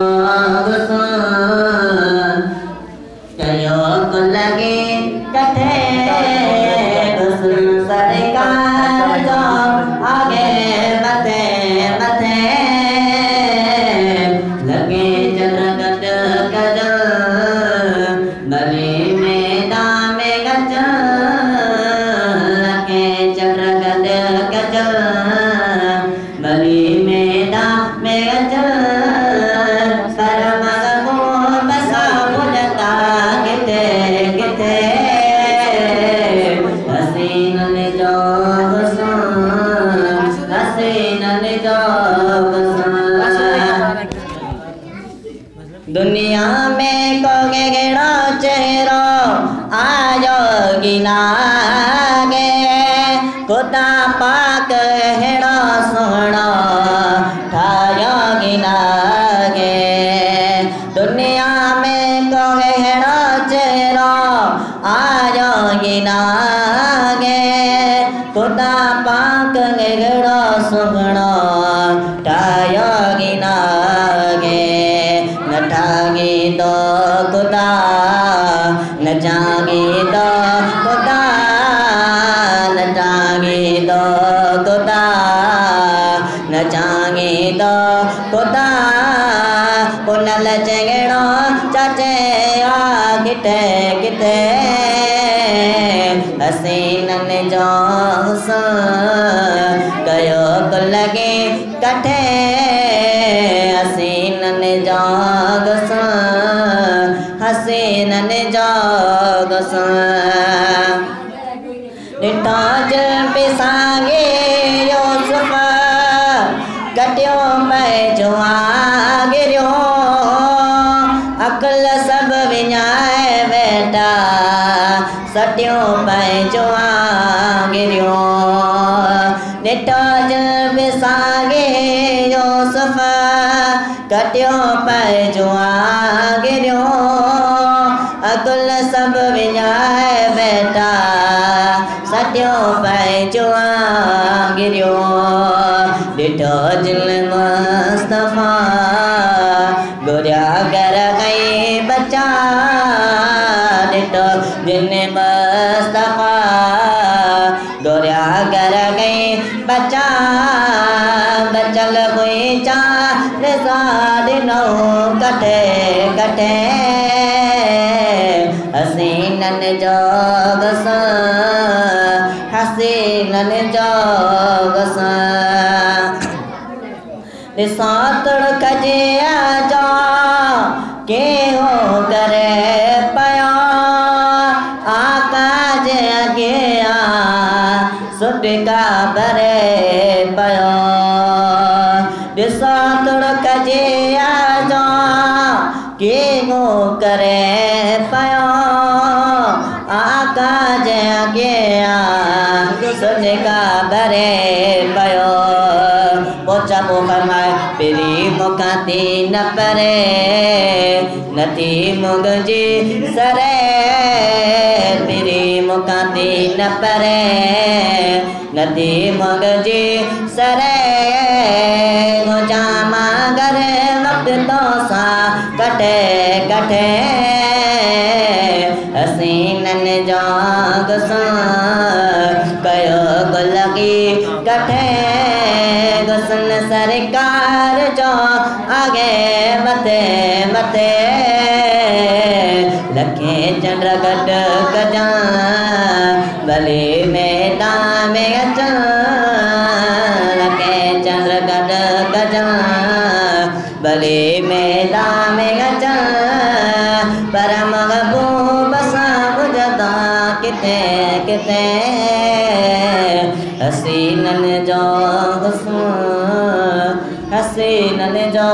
चयो को लगे कथे सरकार जो आगे बते बते लगे जरगट गज बली मैदान में गज लगे जरगट गज बली मैदान में गज दुनिया में कोगे गेड़ा चेहरो आयो गिनागे खुदा पाक हेड़ा सोना ठायो गिनागे दुनिया में कोगे हेड़ा चेहरो आयो गिनागे खुदा पाक हेड़ा सोना ठायो गिनागे नटागे दो खुदा न जागे दो खुदा नटागे दो खुदा न जागे दो खुदा पुनल चेगड़ो चाचे आ किते किते हसीनन जो कयो को लगे कठे हसीनन जाग हसीनन जाग निटाज पिसागे यूसुफ कटियो मैं जो गिरियो अकल सब विञाए बेटा सटियो मैं जो गिरियो निटाज पिसागे यूसुफ कटियो पै जुआ गिरियो अकुल सब विञाए बेटा सटियो पै जुआ गिरियो ॾिठो जिल मुस्तफा गुरिया कर गई बच्चा ॾिठो जिल मुस्तफा गुरिया कर गई बच्चा बचल कोई चार साढ़े नौ कटे कटे हसीनन जोगस हसीनन जोगस सातड़ कजे जा के हो करे पया आकाश गया सुटका भरे पयो दिसा तुड़क जे आजा के गो करे पयो आका जे गया सुटका भरे पयो पोचा पो फरमाए तेरी मुखाती न परे नथी मुगजी सरे तेरी मुखाती न परे नदी मगजी सरे जामा गर वक्त तो सा कटे कटे हसीनन जाग कयो को लगी कटे गुसन सरकार जो आगे मते मते लखे चंद्र गट गजा भले मैदान में गजा लखे चंद्र गट गजा भले मैदान में गजा परम महबूब सा बुझदा किते किते हसीनन जो हसीनन जो